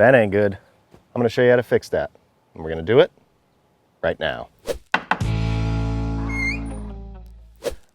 That ain't good. I'm gonna show you how to fix that. And we're gonna do it right now.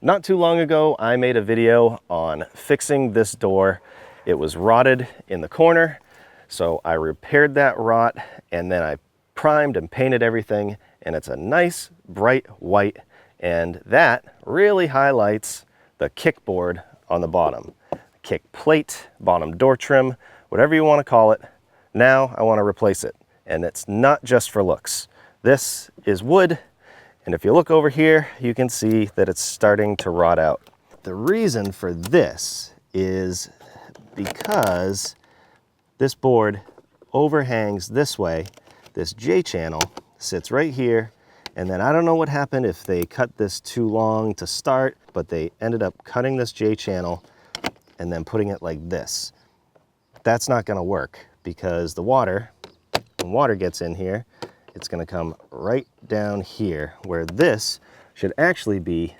Not too long ago, I made a video on fixing this door. It was rotted in the corner. So I repaired that rot and then I primed and painted everything, and it's a nice bright white, and that really highlights the kickboard on the bottom. Kick plate, bottom door trim, whatever you want to call it. Now I want to replace it, and it's not just for looks. This is wood, and if you look over here, you can see that it's starting to rot out. The reason for this is because this board overhangs this way. This J channel sits right here, and then I don't know what happened if they cut this too long to start, but they ended up cutting this J channel and then putting it like this. That's not gonna work because the water, when water gets in here, it's gonna come right down here, where this should actually be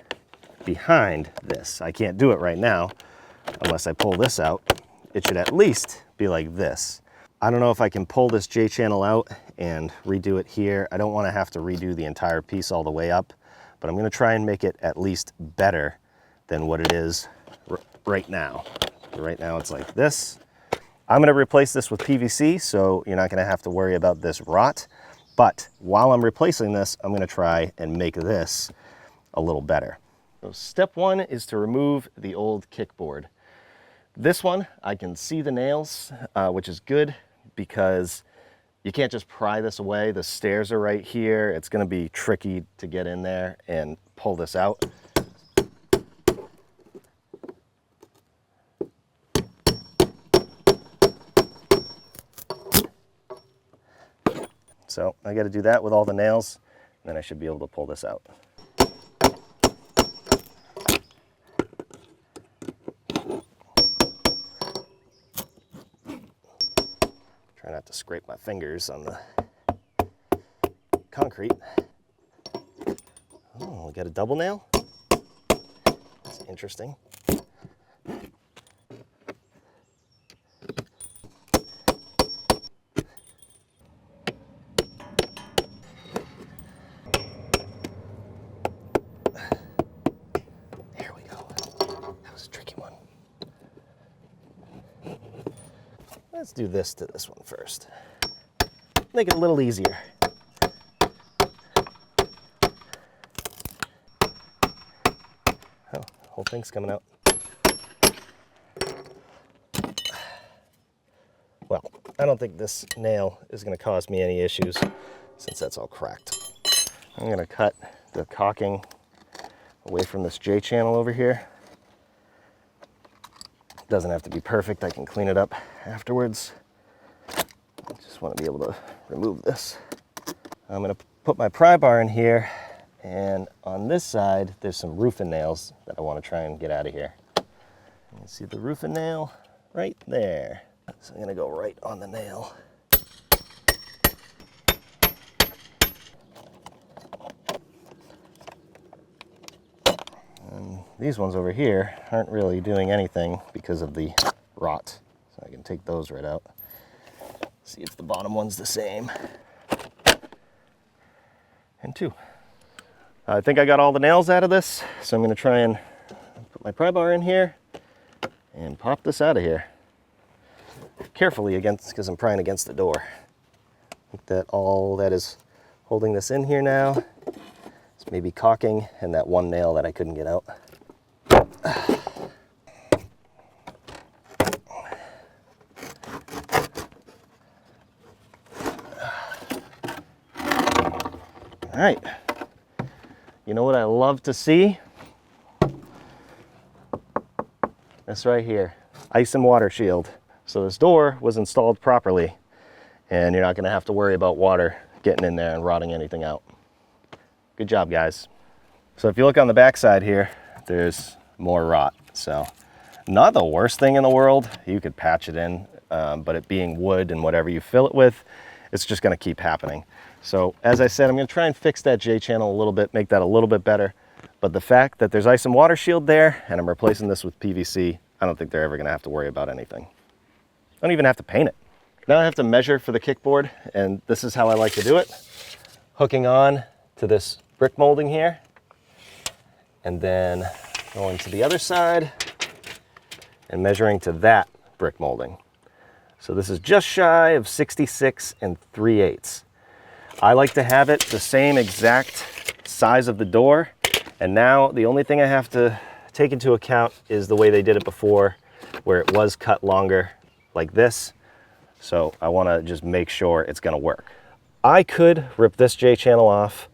behind this. I can't do it right now unless I pull this out. It should at least be like this. I don't know if I can pull this J channel out and redo it here. I don't want to have to redo the entire piece all the way up, but I'm going to try and make it at least better than what it is right now. Right now it's like this. I'm going to replace this with PVC, so you're not going to have to worry about this rot. But while I'm replacing this, I'm going to try and make this a little better. So step one is to remove the old kickboard. This one, I can see the nails, which is good because you can't just pry this away. The stairs are right here. It's gonna be tricky to get in there and pull this out. So I gotta do that with all the nails, and then I should be able to pull this out. Try not to scrape my fingers on the concrete. Oh, we got a double nail? That's interesting. There we go. That was a tricky one. Let's do this to this one first. Make it a little easier. Oh, the whole thing's coming out. Well, I don't think this nail is going to cause me any issues since that's all cracked. I'm going to cut the caulking away from this J channel over here. Doesn't have to be perfect. I can clean it up afterwards. I just want to be able to remove this. I'm going to put my pry bar in here, and on this side there's some roofing nails that I want to try and get out of here. You can see the roofing nail right there. So I'm going to go right on the nail. And these ones over here aren't really doing anything because of the rot. So I can take those right out. See if the bottom one's the same. And two. I think I got all the nails out of this, so I'm going to try and put my pry bar in here and pop this out of here. Carefully because I'm prying against the door. I think that all that is holding this in here now is maybe caulking and that one nail that I couldn't get out. All right, you know what I love to see? This right here, ice and water shield. So this door was installed properly, and you're not gonna have to worry about water getting in there and rotting anything out. Good job, guys. So if you look on the back side here, there's more rot. So not the worst thing in the world. You could patch it in, but it being wood and whatever you fill it with, it's just gonna keep happening. So as I said, I'm gonna try and fix that J channel a little bit, make that a little bit better. But the fact that there's ice and water shield there, and I'm replacing this with PVC, I don't think they're ever gonna have to worry about anything. I don't even have to paint it. Now I have to measure for the kickboard, and this is how I like to do it. Hooking on to this brick molding here, and then going to the other side and measuring to that brick molding. So this is just shy of 66 3/8. I like to have it the same exact size of the door, and now the only thing I have to take into account is the way they did it before, where it was cut longer like this. So I want to just make sure it's going to work. I could rip this J-channel off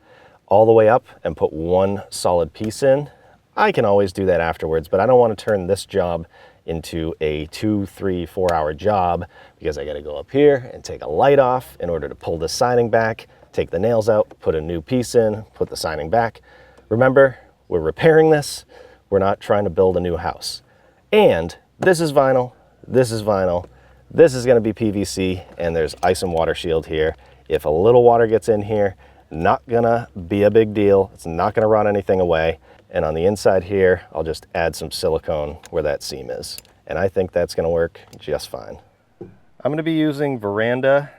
all the way up and put one solid piece in. I can always do that afterwards, but I don't want to turn this job into a 2, 3, 4 hour job, because I got to go up here and take a light off in order to pull the siding back, take the nails out, put a new piece in, put the siding back. Remember, we're repairing this. We're not trying to build a new house. And this is vinyl, this is vinyl, this is going to be PVC, and there's ice and water shield here. If a little water gets in here, not gonna be a big deal. It's not gonna rot anything away. And on the inside here, I'll just add some silicone where that seam is. And I think that's gonna work just fine. I'm gonna be using Veranda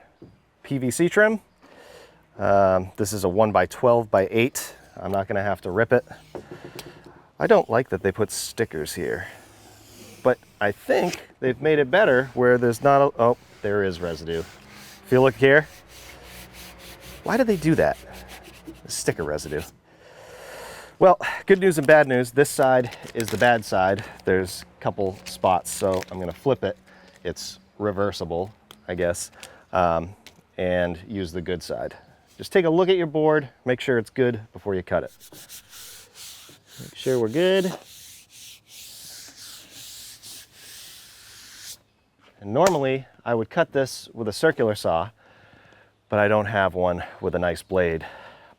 PVC trim. This is a 1x12x8. I'm not gonna have to rip it. I don't like that they put stickers here, but I think they've made it better where there's not a, oh, there is residue. If you look here, why did they do that? Sticker residue. Well, good news and bad news. This side is the bad side. There's a couple spots, so I'm gonna flip it. It's reversible, I guess, and use the good side. Just take a look at your board, make sure it's good before you cut it. Make sure we're good. And normally I would cut this with a circular saw, but I don't have one with a nice blade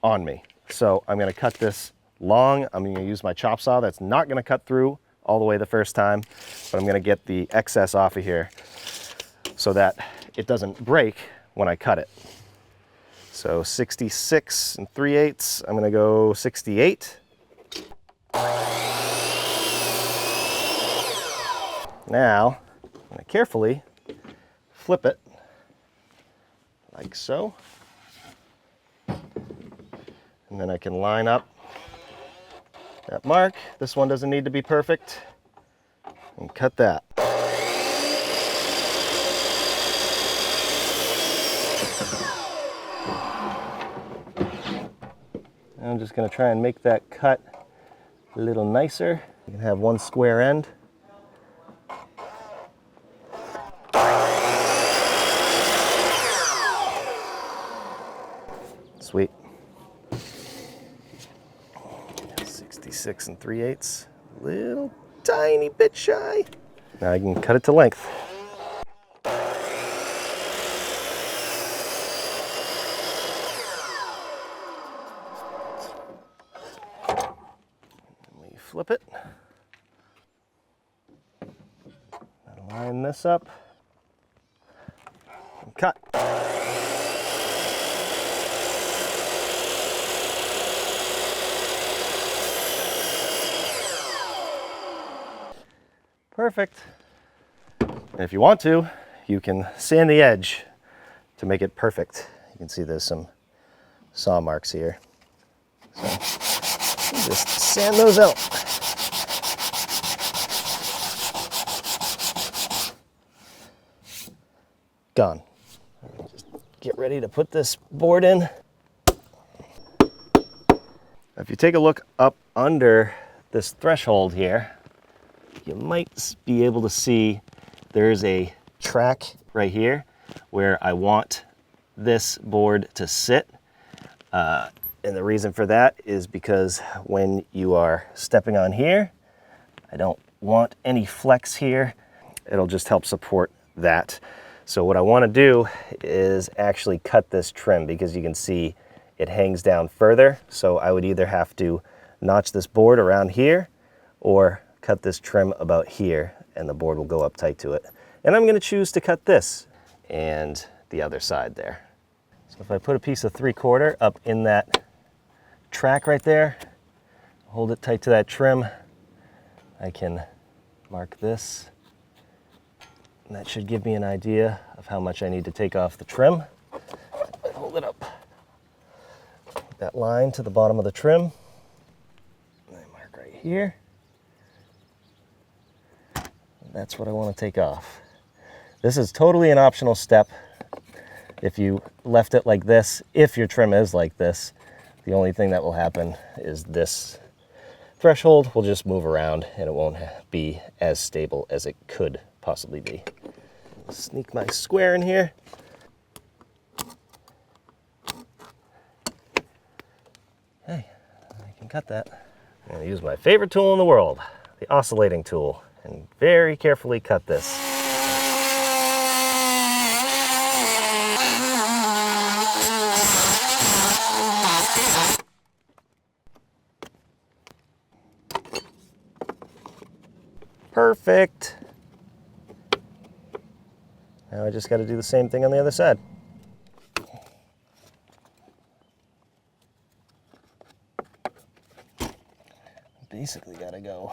on me. So I'm gonna cut this long. I'm gonna use my chop saw. That's not gonna cut through all the way the first time, but I'm gonna get the excess off of here so that it doesn't break when I cut it. So 66 3/8, I'm gonna go 68. Now, I'm gonna carefully flip it like so. And then I can line up that mark. This one doesn't need to be perfect. And cut that. I'm just gonna try and make that cut a little nicer. You can have one square end. Sweet. 66 3/8, little tiny bit shy. Now I can cut it to length. We flip it. And line this up. And cut. Perfect. And if you want to, you can sand the edge to make it perfect. You can see there's some saw marks here. So just sand those out. Gone. Just get ready to put this board in. If you take a look up under this threshold here, you might be able to see there's a track right here where I want this board to sit. And the reason for that is because when you are stepping on here, I don't want any flex here. It'll just help support that. So what I want to do is actually cut this trim, because you can see it hangs down further. So I would either have to notch this board around here or cut this trim about here, and the board will go up tight to it. And I'm going to choose to cut this and the other side there. So if I put a piece of 3/4 up in that track right there, hold it tight to that trim, I can mark this And that should give me an idea of how much I need to take off the trim. Hold it up. That line to the bottom of the trim. And I mark right here. And that's what I want to take off. This is totally an optional step. If you left it like this, if your trim is like this, the only thing that will happen is this threshold will just move around and it won't be as stable as it could possibly be. Sneak my square in here. Hey, I can cut that. I'm gonna use my favorite tool in the world, the oscillating tool, and very carefully cut this. Perfect. Now I just got to do the same thing on the other side. Basically got to go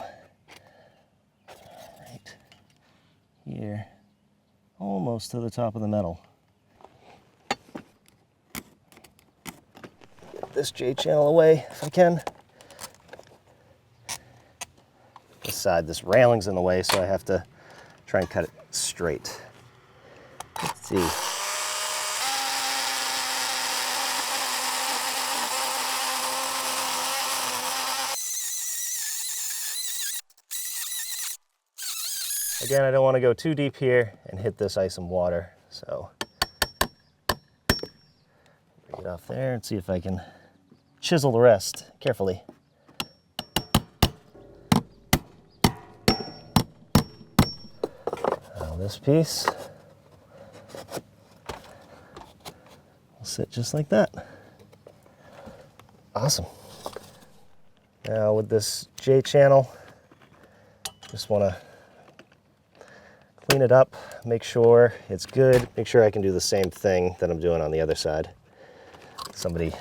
right here, almost to the top of the metal. Get this J-channel away if I can. This side, this railing's in the way, so I have to try and cut it straight. Let's see. Again, I don't want to go too deep here and hit this ice and water, so bring it off there and see if I can chisel the rest carefully. Now this piece will sit just like that. Awesome. Now with this J-channel, just want to clean it up, make sure it's good, make sure I can do the same thing that I'm doing on the other side. Somebody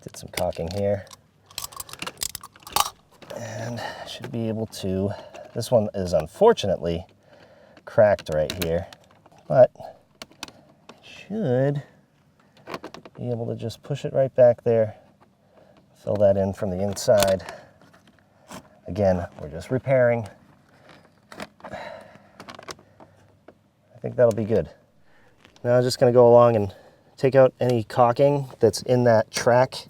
did some caulking here. And I should be able to, this one is unfortunately cracked right here, but should be able to just push it right back there, fill that in from the inside. Again, we're just repairing. I think that'll be good. Now I'm just going to go along and take out any caulking that's in that track,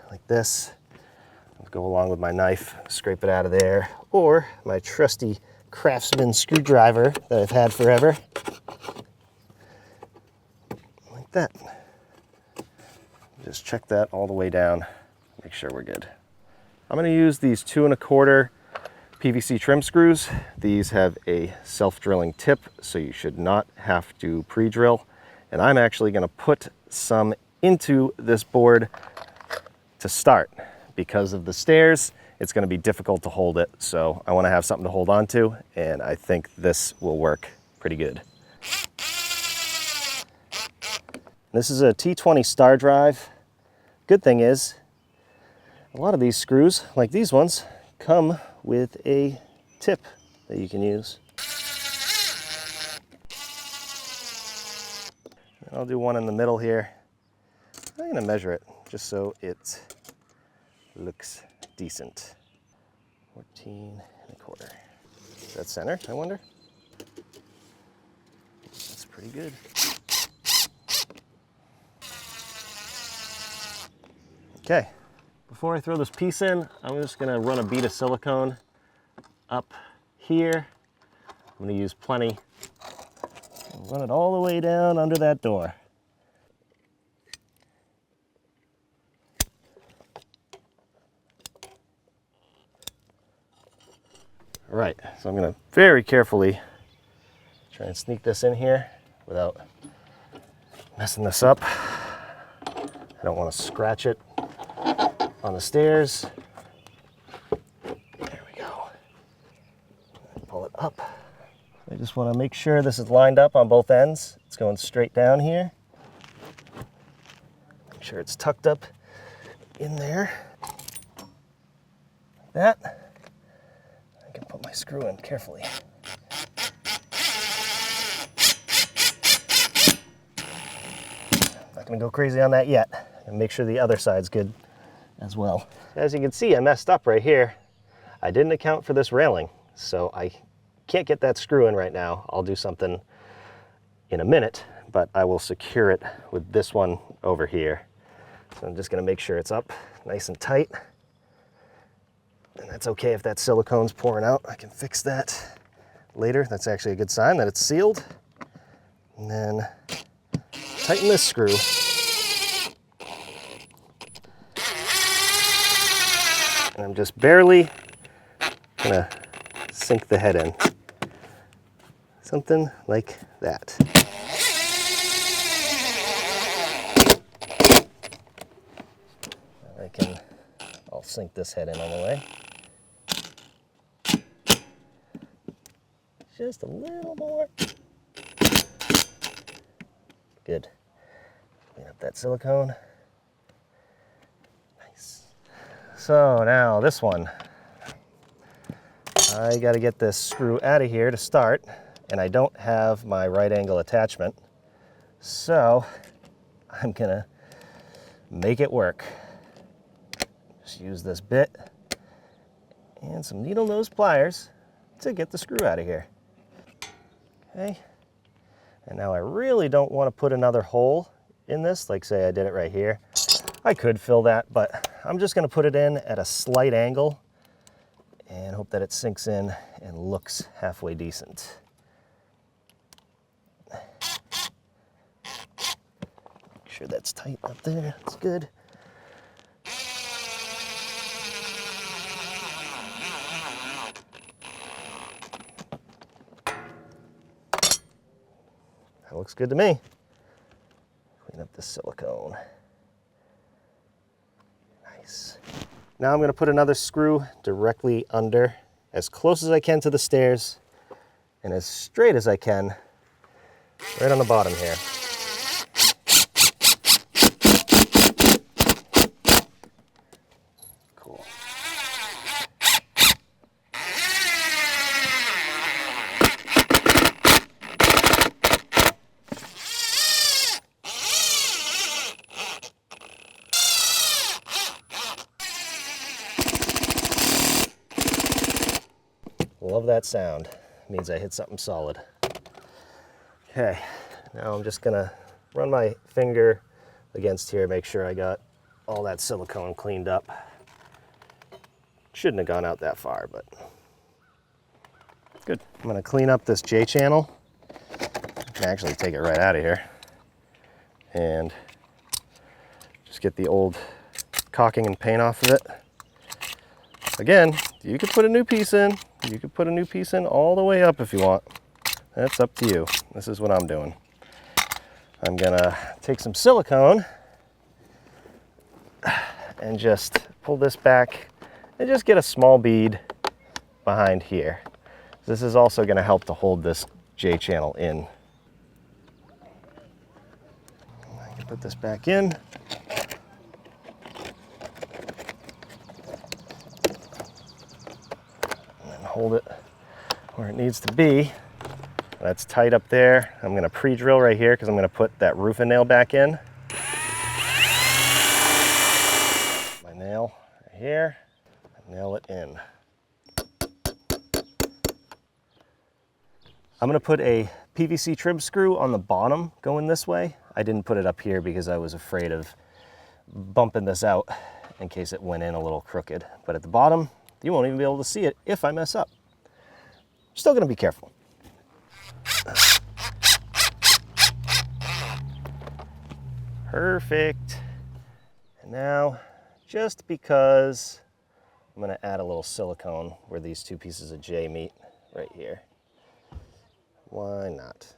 like this. I'll go along with my knife, scrape it out of there, or my trusty Craftsman screwdriver that I've had forever, like that. Just check that all the way down, make sure we're good. I'm going to use these 2 1/4 PVC trim screws. These have a self-drilling tip, so you should not have to pre-drill. And I'm actually going to put some into this board to start. Because of the stairs, it's going to be difficult to hold it. So I want to have something to hold on to, and I think this will work pretty good. This is a T20 star drive. Good thing is, a lot of these screws, like these ones, come with a tip that you can use. I'll do one in the middle here. I'm going to measure it just so it looks decent. 14 1/4. Is that center, I wonder? That's pretty good. Okay. Before I throw this piece in, I'm just going to run a bead of silicone up here. I'm going to use plenty. Run it all the way down under that door. All right, so I'm going to very carefully try and sneak this in here without messing this up. I don't want to scratch it on the stairs. There we go. Pull it up. I just want to make sure this is lined up on both ends. It's going straight down here. Make sure it's tucked up in there. Like that. I can put my screw in carefully. Not gonna go crazy on that yet. And make sure the other side's good as well. As you can see, I messed up right here. I didn't account for this railing, so I can't get that screw in right now. I'll do something in a minute, but I will secure it with this one over here. So I'm just gonna make sure it's up nice and tight. And that's okay if that silicone's pouring out. I can fix that later. That's actually a good sign that it's sealed. And then tighten this screw. And I'm just barely gonna sink the head in. Something like that. I'll sink this head in on the way. Just a little more. Good. Clean up that silicone. Nice. So now this one. I got to get this screw out of here to start, and I don't have my right angle attachment. So I'm gonna make it work. Just use this bit and some needle nose pliers to get the screw out of here. Okay. And now I really don't want to put another hole in this, like say I did it right here. I could fill that, but I'm just going to put it in at a slight angle and hope that it sinks in and looks halfway decent. Make sure that's tight up there. That's good. That looks good to me. Clean up the silicone. Nice. Now I'm going to put another screw directly under, as close as I can to the stairs and as straight as I can, right on the bottom here. Cool. Love that sound. Means I hit something solid. Okay, now I'm just gonna run my finger against here, make sure I got all that silicone cleaned up. Shouldn't have gone out that far, but good. I'm gonna clean up this J channel. I can actually take it right out of here and just get the old caulking and paint off of it. Again, you could put a new piece in. You could put a new piece in all the way up if you want. That's up to you. This is what I'm doing. I'm gonna take some silicone and just pull this back and just get a small bead behind here. This is also gonna help to hold this J channel in. I can put this back in. Hold it where it needs to be. That's tight up there. I'm gonna pre-drill right here because I'm gonna put that roofing nail back in. My nail right here, nail it in. I'm gonna put a PVC trim screw on the bottom going this way. I didn't put it up here because I was afraid of bumping this out in case it went in a little crooked. But at the bottom, you won't even be able to see it if I mess up. Still gonna be careful. Perfect. And now, just because I'm gonna add a little silicone where these two pieces of J meet right here. Why not?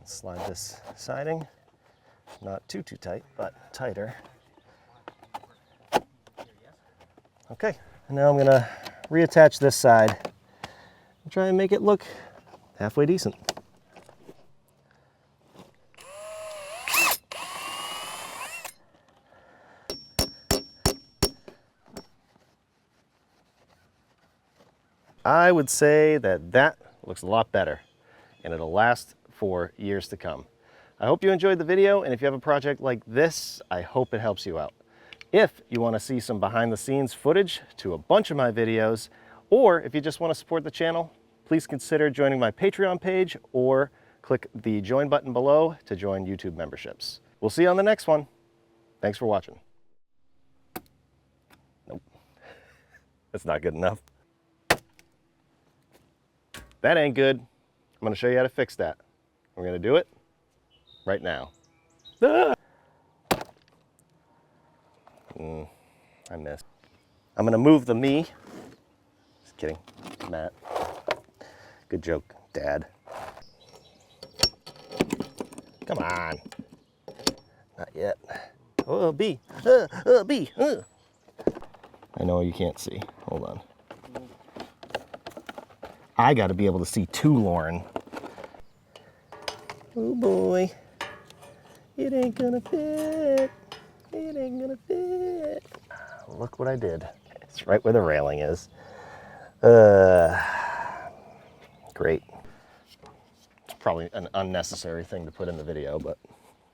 Slide this siding, not too tight, but tighter. Okay, and now I'm gonna reattach this side and try and make it look halfway decent. I would say that that looks a lot better and it'll last for years to come. I hope you enjoyed the video, and if you have a project like this, I hope it helps you out. If you want to see some behind the scenes footage to a bunch of my videos, or if you just want to support the channel, please consider joining my Patreon page or click the join button below to join YouTube memberships. We'll see you on the next one. Thanks for watching. Nope, that's not good enough. That ain't good. I'm going to show you how to fix that. We're going to do it right now. Ah! I missed. I'm going to move the me. Just kidding, Matt. Good joke, Dad. Come on. Not yet. Oh, B. B. I know you can't see. Hold on. I got to be able to see too, Lauren. Oh boy. It ain't gonna fit. It ain't gonna fit. Look what I did. It's right where the railing is. Great. It's probably an unnecessary thing to put in the video, but